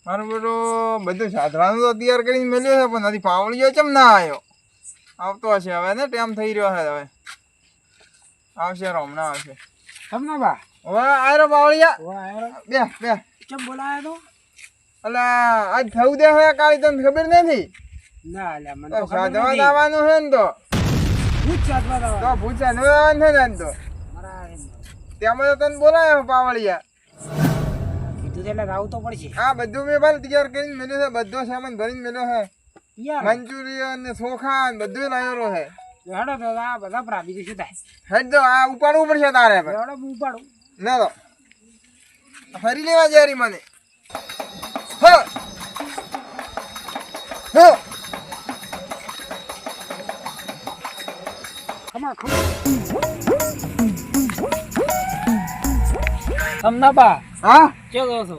મારું બેટું બધું સાધવાનું તો તૈયાર કરીને મેલ્યો છે પણ હજી પાવળીઓ કેમ ના આવ્યો? આવતો હશે હવે ને, ટાઈમ થઈ રહ્યો છે હવે. આવશે હમણાં આવશે. તમને બા હવે આયરો પાવળિયા. બે બે કેમ બોલાયો તો? એટલે આજ થયું દે છે કાળી, તને ખબર નથી? ના અલ્યા મને તો તો ખબર સાધવા નથી. આવવાનું છે ને તો ભૂત સાધવા તો દાવા. પૂછા નવાનું છે ને તો મારા તેમાં તો તને બોલાયો પાવળિયા. કીધું તો એટલે રાવ તો પડશે. હા બધું મેં ભાઈ તૈયાર કરીને મેલ્યો છે, બધો સામાન ભરીને મેલ્યો છે. યાર મંચુરિયન ને ચોખા ને બધું લાવેલો છે. હેડો તો આ બધા પ્રા બીજું શું થાય? હેડ તો આ ઉપાડવું પડશે તારે હવે. હેડો હું ઉપાડું. ના તો ફરી લેવા જારી મને. હા હા ખમા તમને બા હા કેવો છો?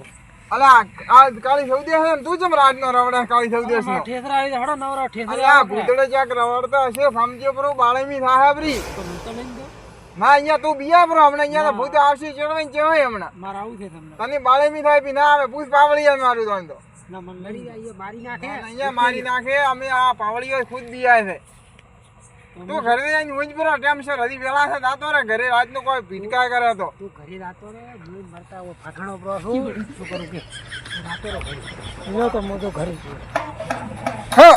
અલા આ કાળી સૌદે છે ને, તું ચમ રાજનો રવડા કાળી સૌદે છે? ઠેસરા આવી હેડો નવરા ઠેસરા. અલા ભૂતડે ચાક રવડતા હશે, સમજ્યો pro બાળેમી થાહે બરી. તો લઈને દો. ના અહીંયા તું બિયા pro, હમણાં અહીંયા તો ભૂત આવશે ચડવાઈને ચેવાય હમણાં. મારે આવું છે તમને. તને બાળેમી થાય બી ના આવે, પૂછ પાવળિયા મારું તને તો. ના મને લડી જાય મારી નાખે. અહીંયા મારી નાખે, અમે આ પાવળીઓ ખુદ બિયા છે. તું ઘરે જઈને ઊંઘ પર ટાઈમ સર હજી વેલા છે દાતો રે ઘરે, રાતનો કોઈ ભીટકા કરે તો તું ઘરે રાતો રે જોઈ મરતા ઓ ફાટણો પ્રો શું કરું કે રાતો રે ઘરે લ્યો તો મો તો ઘરે છું. હા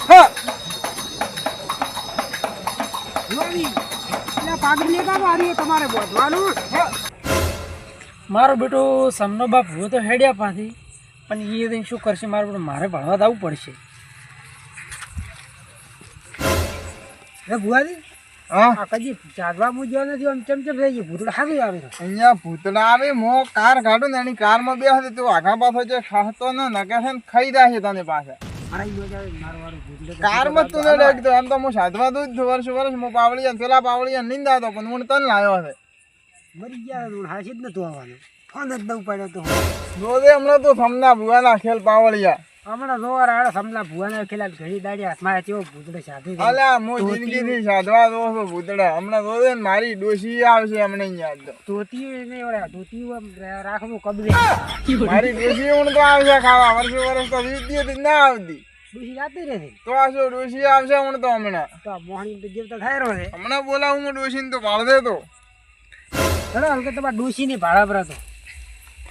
હા જોવી એટલે પાગડી લેતા મારી તમારે બોધવાનું. મારો બેટો સમનો બાપ હું તો હેડ્યા પાછી, પણ એ શું કરશે મારો બેટો? મારે ભણવા જવું પડશે. હે ભુવાજી હા આ કદી ચાદવા મુજ્યો નથી, આમ ચમચમ થઈ ગયું ભૂતડા હાવી આવે છે. અહીંયા ભૂતડા આવે, મો કાર કાઢું ને એની કારમાં બેસે તું આઘા પાછો જે ખાતો ને નકે છે ને ખાઈ જાય તને પાસે મારા ઈ મજા આવે મારો વાળો ભૂતડો કારમાં તું ને ડેકતો. એમ તો હું સાધવા દઉં જ છું વર્ષ હું પાવળિયા પેલા પાવળિયા નિંદા હતો પણ હું તને લાવ્યો છે. મરી ગયા હું હાસી જ નતું આવવાનું, ફોન જ દઉં પડ્યો તો. જોજે હમણાં તું સમના ભુવાના ખેલ પાવળિયા. હમણાં જોવા રાડો સમલા ભુવાના ખેલા ઘડી દાડી હાથમાં કેવો ભૂતડો સાધી દે. અલ્યા હું જિંદગીથી સાધવા દઉં છું ભૂતડા. હમણાં જોજે ને મારી ડોશી આવશે હમણાં અહીંયા તો. ધોતી નહીં ઓળ્યા ધોતી રાખવું કબજે. મારી ડોશી હું તો આવશે ખાવા, વર્ષ તો વીતી હતી ના આવતી. ડૂસી જાતી રહે તો આ શું ડોશી આવશે હું તો હમણાં. તો મોહણી તો જેવતા થાય રહ્યો છે. હમણાં બોલાવું હું ડોશીને તો ભાળ દે તો. ચલો હલકે તમારે ડૂસી ની ભાડા પર હતો.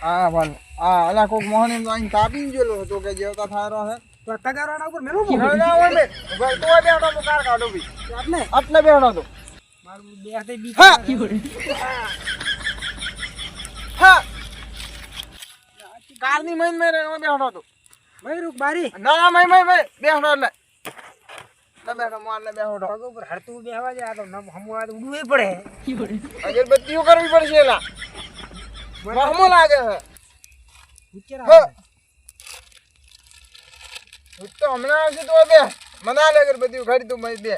હા ભાલ હા અલા કોક મોહની તો અહીં કાપી ગયેલો હતો કે જેવતા થાય રહ્યો છે. તો તગારાના ઉપર મેલો ના ના હોય બે ભાઈ તો બેઠો તો કાર કાઢો ભઈ. આટલે આટલે બેઠો તો. મારું બે હાથે બી હા કારની મઈન મે બેઠો તો. મયુર બારી ના ના મઈ બેઠો એટલે ના બેઠો મોર ને બેઠો. પગ ઉપર હરતું બેહવા જાય તો નમ હમવા ઉડવું પડે. અગરબત્તીઓ કરવી પડશે એલા. વહમો લાગે છે. ઉચ્ચરા હા હું તો હમણાં આવશે તો બે મને આ અગરબત્તીઓ ખરી તું મઈ બે.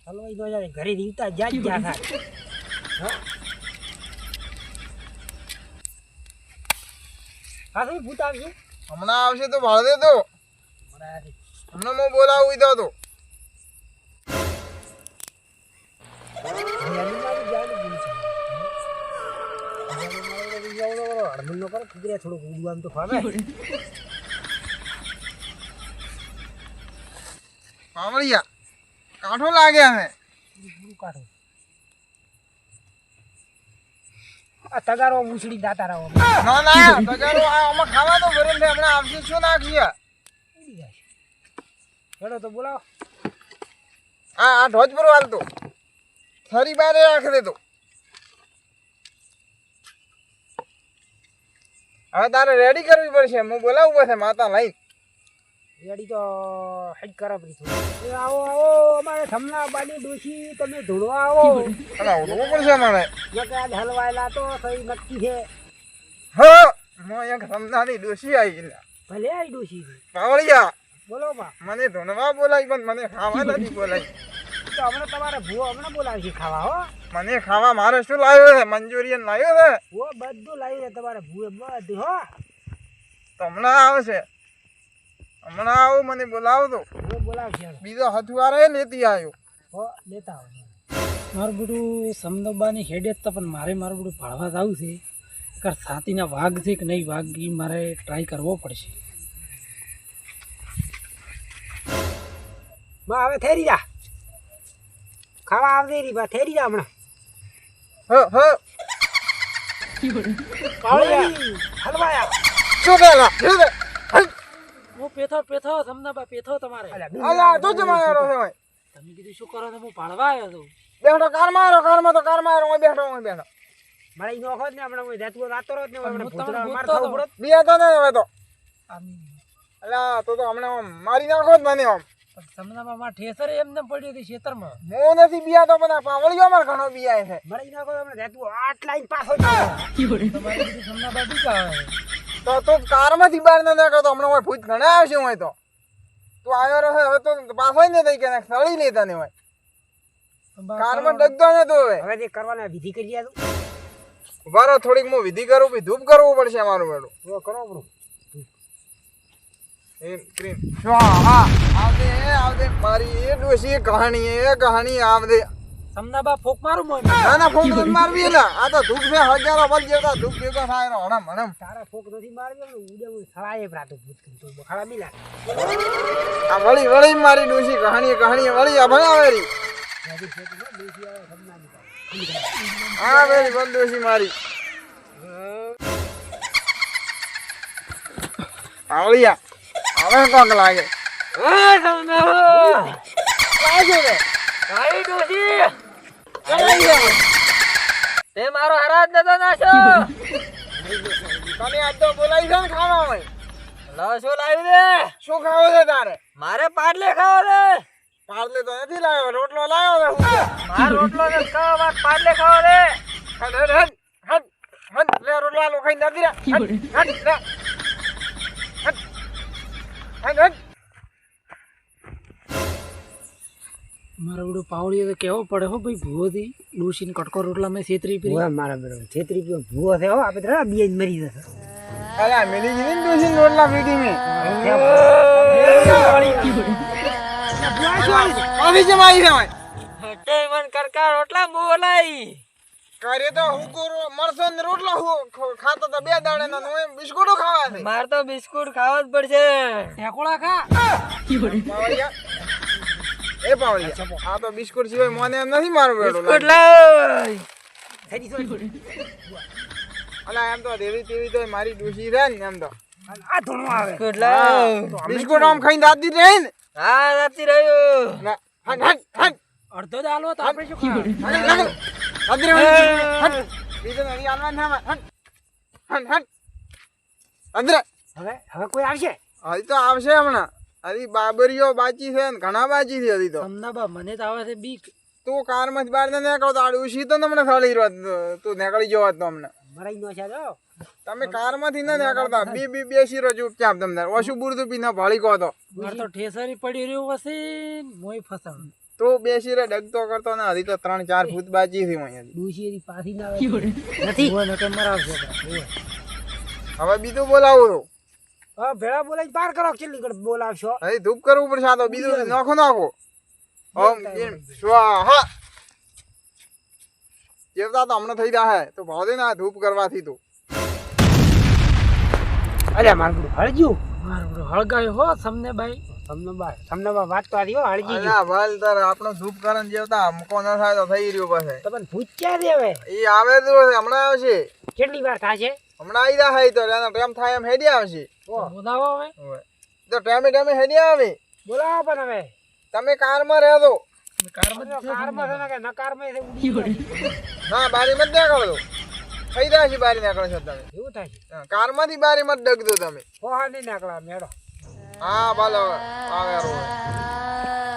હલવાઈ દો જાય ઘરે દીવતા જાજ જા થાય. હા તો ભૂત આવશે. હમણાં આવશે તો ભાળ દે તો. હમણાં હું બોલાવું ઈધો તો. થોડુંક ઉડવાનું તો ફાવે. પાવળિયા કાંઠો લાગે હે. કાઢો આ તગારો ઉછળી દાતા રહો. ના ના તગારો આ આમાં ખાવા તો ભરે છે હમણાં આવશે શું નાખીએ. ઉડી જાય હેડો તો બોલાવો. આ ઢોજ પર હાલતો ફરી બારે રાખ દે તો. હવે તારે રેડી કરવી પડશે, હું બોલાવું પડશે માતા લઈને. રેડી તો હેડ કરા પડી. આવો આવો અમારે થમલા બાની ડોશી તમે ધોળવા આવો. અલા ઉઠવું પડશે મારે. નકે આજ હલવાયેલા તો સહી નક્કી છે. હા હું એક સમજાની ડોશી આવી ગયા. ભલે આ ડોશી છે. પાવળિયા બોલો બા. મને ધોનવા બોલાવી પણ મને ખાવા નથી બોલાવી. તો હમણાં તમારે ભૂવો હમણાં બોલાવશે ખાવા હો. મને ખાવા મારે શું લાવ્યો છે? મંચુરિયન લાવ્યો છે. ભૂવો બધું લાવી દે તમારે ભૂવે બધું હો. તો હમણાં આવશે. હમણાં આવું મને બોલાવો તો. ભૂવો બોલાવશે બીજો હથવારે લેતી આવ્યો. હો લેતા આવો. મારું બધું સમદબાની હેડે જ તો પણ મારે મારું બધું ભાળવા જવું છે. કર છાતીના વાઘ છે કે નહીં વાઘ એ મારે ટ્રાય કરવો પડશે. બા હવે થેરી જા ખાવા આવજે રી બા થેરી જા હમણાં. હ હલવાયા શું પેલા હું પેથો પેથો તમને બા પેથો તમારે. અલા તો જ મારો છે ભાઈ. તમે કીધું શું કરો તો હું પાડવા આવ્યો હતો. બેઠો કાર મારો હું બેઠો મારે ઈ નોખો જ ને હમણાં હું જાતું રાતો રોજ ને હમણાં બિયા તો નહીં હવે તો અલા તો હમણાં મારી નાખો જ મને આમ તમને માં ઠેસર એમને પડ્યું હતું ખેતરમાં. હું નથી બિયા તો બધા પાવળીઓ માર ઘણો બિયા છે મારે ઈ નાખો હમણાં જાતું આટલા ઈ પાછો તમારે કીધું સમના બાબી કા તો તું કારમાંથી બહાર ન નાખો તો હમણાં હોય ભૂત ઘણા આવશે હોય તો તું આવ્યો રહે હવે તો પાછો જ નહીં થઈ કે સળી લેતા ને હોય કારમાં ડગતો ને તો હવે જે કરવાના વિધિ કરી આલું. બરો થોડીક હું વિધિ કરું પછી ધૂપ કરવું પડશે અમારું બેડું કરો બ્રો એ ક્રીમ હા આવદે મારી એ ડોશી કહાણી આવદે સમના બા ફોક મારું મોય ના ફોક નથી મારવી એલા આ તો ધૂપ છે હજારો બલ જેતા ધૂપ જેતો થાય નો હણમ તારા ફોક નથી મારવી ને ઉડે હું સળાય પ્રાતો ભૂત તો બખાડા મિલા આ વળી મારી ડોશી કહાણી વળી આ ભણાવેરી હા વેરી બલ ડોશી મારી આવળિયા હવે કોક લાગે તે મારો હરાજ નતો નાખ્યો. તને આજ તો બોલાવી છે ને ખાવામાં લાવ શું લાવી દે શું ખાવો છે તારે મારે પાટલે ખાવો દે. પાર્લે તો નથી લાવ્યો રોટલો લાવ્યો છે મારો રોટલો ને ખાવા વાત પાટલે ખાવો દે. હટ લે રોટલો આલો ખાઈ નથી રે હટ મારો બધું પાવડીઓ તો કેવો પડે હો ભાઈ ભૂવોથી ડૂસીને કટકો રોટલા મેં છેતરી પી મારા બરોબર છેતરી પીવો ભૂવો છે હો આપણે તો બે મરી જશે. અલા મિલી જીને ડોસી રોટલા પીટી મે આવી જમાઈ છે હટે મન કરકા રોટલા બોલાઈ કરે તો હુકુરો મરસો ને રોટલા ખાતો તો બે દાડે ના નો બિસ્કુટો ખાવા છે માર તો બિસ્કુટ ખાવા જ પડશે. ઢેકોળા ખા પાવળિયા એ પાવળિયા આ તો બિસ્કુટ સિવાય મને એમ નથી મારું બેડો બિસ્કુટ લાવ અલા એમ તો દેવી તેવી તો મારી ડોસી રહે ને એમ તો આ ધોણો આવે બિસ્કુટ લાવ બિસ્કુટ આમ ખાઈ દાદી રહે ને હા રાતી રહ્યો ના હટ અડધો જ આલો તો આપણે શું ખાવ દાદી રહે હટ બીજું નહીં આલવા ના હટ અંદર હવે કોઈ આવશે હજી તો આવશે હમણાં હજી બાબરીઓ બાચી છે ને ઘણા બાચી છે હજી તો સમના બા મને તો આવે છે બીક. તું કારમાંથી બહાર ન નીકળો તો આડું સીધો તમને સળી રહ્યો તું નીકળી જવો તો અમને મરાઈ નો છે જો તમે કારમાંથી ન નીકળતા બેસી રહ્યો ચૂપચાપ તમને ઓછું બુરતું પી ના ભાળી કહો તો માર તો ઠેસરી પડી રહ્યું હશે મોય ફસાણ તું બેસી રહે ડગતો કરતો ને હજી તો 3-4 ફૂટ બાચી છે અહીંયા ડૂસી પાછી ના આવે નથી ઓને કે મરાવશે. હવે બીજું બોલાવું તો હા ભેળા બોલાઈ પાર કરો કેટલી કડ બોલાવશો. હજી ધૂપ કરવું પડશે આ તો બીજું નાખો ઓમ સ્વાહા જેવતા તો હમણાં થઈ જાય તો ભાવ દે ને આ ધૂપ કરવાથી તું અરે મારું હળજ્યું મારું હળગાયો હો તમને ભાઈ તમને બા વાત તો આદી હો હળજી ગયું. અલ્યા ભલ તાર આપણો ધૂપ કરન જેવતા હમકો ન થાય તો થઈ રહ્યું પાસે તમને ભૂત ક્યાં દે હવે ઈ આવે તો હમણાં આવશે કેટલી વાર થાશે હમણાં આવી રહ્યા તો એનો ટાઈમ થાય એમ હેડી આવશે બોલાવો હવે તો ટાઈમે હેડી આવે બોલાવો પણ હવે તમે કારમાં રહેજો કારમાં છે ને કે નકારમાં છે ઉડી પડે. ના બારી મત નીકળો થઈ રહ્યા છે બારી નીકળો છો તમે એવું થાય છે કારમાંથી બારી મત ડગદો તમે કોહા નહીં નાકળા મેળો હા ભલ આવે રો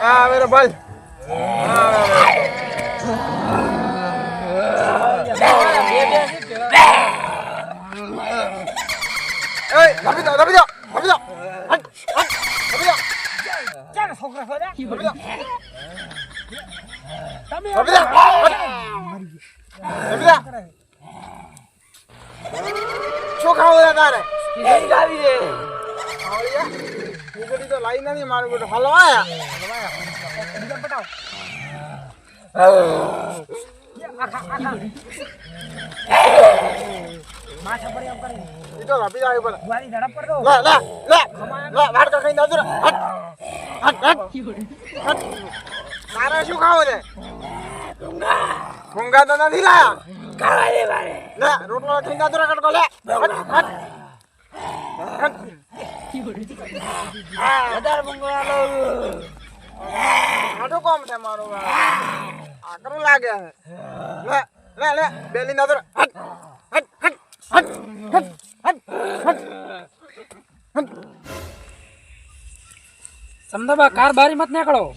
હા આવે રો ભલ દબી દો ચાલ છોકરા સોદા તમે શું ખાવું છે તારે આવી દે ખીચડી તો લાઈ નથી મારું બેટું હલવાયા બીજા પટાવ માથા પર એમ કરી ઈ તો લાપી જાય ઉપર વારી ધડપ પર દો લે લે લે લે વાડ કા કઈ નજર હટ હટ મારે શું ખાવ છે ભૂંગા તો નથી લાયા ખાવા દે મારે લે રોટલો ખાઈ નજર કટકો લે હટ વધારે બંગલા લો આટો કોમ છે મારો આકરું લાગે છે લે લે લે બેલી નજર હટ હટ હટ હટ હટ હટ હટ સમદાબા કાર બારી મત નીકળો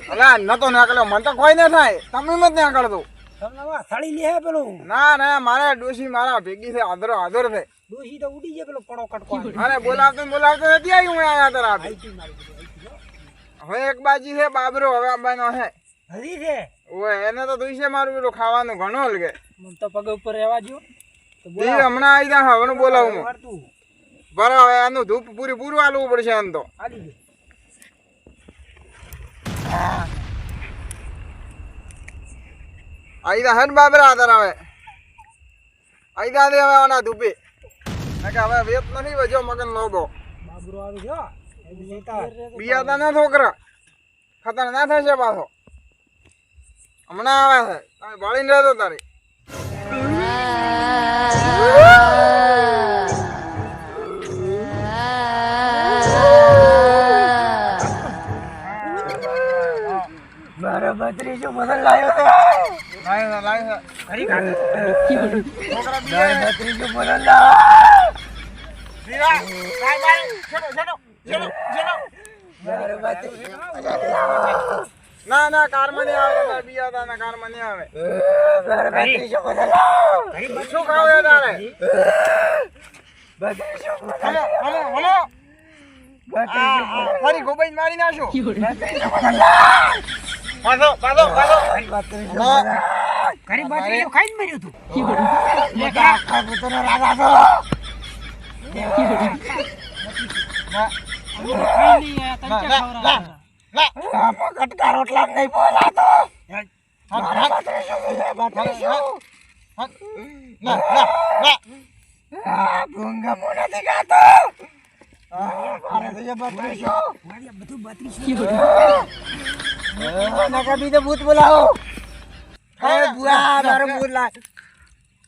અલા ન તો નીકળ્યો મન તો કોઈ ન થાય તમે મત નીકળતો સમદાબા સળી લે પેલું ના ના મારે ડોશી મારા ભેગી છે આદર આદર છે ડોશી તો ઉડી જાય પેલો પડો કટકો અરે બોલાવતો નથી આવી હું આયા તારા હવે એક બાજી છે બાબરો હવે આબાનો છે હજી છે ઓય એને તો દુઈશે મારું પેલું ખાવાનું ઘણો હલગે મન તો પગ ઉપર રહેવા જો તો ઈ હમણાં આવી જા હવે બોલાવું હું વળતું બરાબર એનું ધૂપ પૂરું આલવું પડશે એમ તો આલી દે આવી જા હન બાબરા તારા હવે આવી જા દે હવે આના ધૂપે કે હવે વેત નથી વજો મગન લોગો બાબરો આવી ગયો એ બીતા બિયાતા ના છોકરા ખતરનાક થશે પાછો હમણાં આવે છે તમે ભાળીને રહેતો તારી મારા બત્રીસો બદલ લાયો લાય ખરી કાઢ છોકરા બિયા બત્રીસો બદલ લા બીરા લાય મારે ચલો ચલો ચલો ચલો મારા બત્રીસો ના ના કારમાં નહીં આવે બિયાતા ના કારમાં નહીં આવે મારા બત્રીસો બદલ શું ખાવે તારે બત્રીસો હમો હમો હમો ફરી ગોબાઈ મારી નાખો પાછો પાછો પાછો ખરી બત્રીસો ખાઈ જ મર્યું તું આખા પુત્રનો રાજા છો કટકા રોટલા નહીં બોલાતો ભૂંગા મોડા દેખાતો બધું બત્રીસો ભૂત બોલાવો બુઆ મારો ભૂત લાય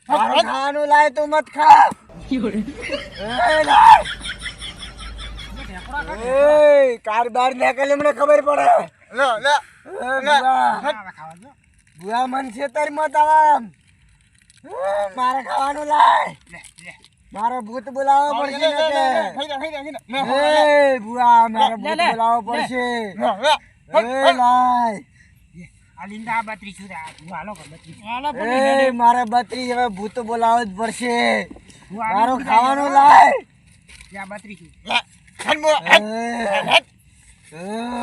મારું ખાવાનું લાય તું મત ખા કાર બાર નીકળે મને ખબર પડે બુઆ મન છે તારી મત આમ મારે ખાવાનું લાય મારે ભૂત બોલાવો પડશે બુઆ મારે ભૂત બોલાવો પડશે લાય મારે 32 હવે ભૂત બોલાવો જ પડશે મારું ખાવાનું લાય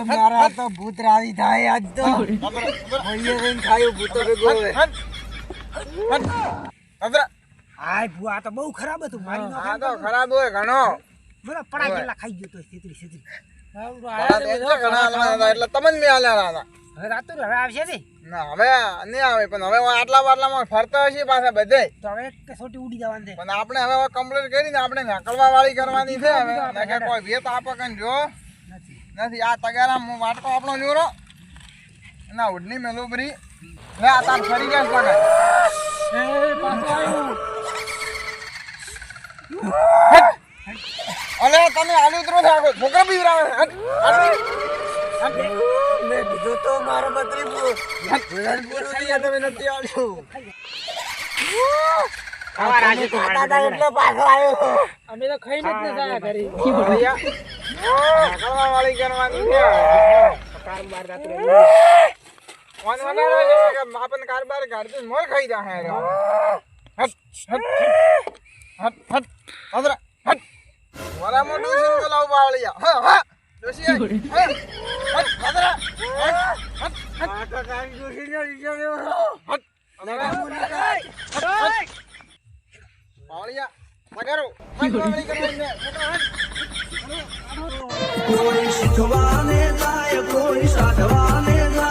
મારા તો ભૂત રાવી થાય આજ તો ખાયું ભૂતો ભેગો હાય ભૂઆ તો બહુ ખરાબ હતું મારી આ તો ખરાબ હોય ઘણો બોલો પડા જેટલા ખાઈ ગયો તો છેતરી એટલે તમને મેં આલ્યા હતા હવે રાતો હવે આવશે ને ના હવે નહીં આવે પણ હવે આટલા બાટલામાં ફરતા હશે પાછા બધે તો હવે કે છોટી ઉડી જવાનું છે પણ આપણે હવે કમ્પ્લીટ કરીને આપણે નકળવા વાળી કરવાની છે હવે નકે કોઈ વેત આપે કઈ જો નથી આ તગારા વાટકો આપણો જોરો ના ઉડની મેલોબરી લે આ તાર ફરી ગયા પગાર અલે તમે આલુ ઉતરો થાકો છોકરા બી રાવે મેં કીધું તો મારો બત્રી તમે નથી આવ્યું અમે તો ખાઈને જ નતા ઘરે નકળવા વાળી કરવાની છે આપણ કારબાર કાઢતું મોર ખાઈ જા હે હટ હટ હટ હટ હટ હટ વાલા મો ડોસી બોલાવ બાવળિયા હા હા ડોસી હટ હટ હટ હટ કાકા ડોસી ને લીધો હટ બાવળિયા પગારો હટ બાવળી કરવાની છે કોઈ શીખવાને જાય કોઈ સાધવાને જાય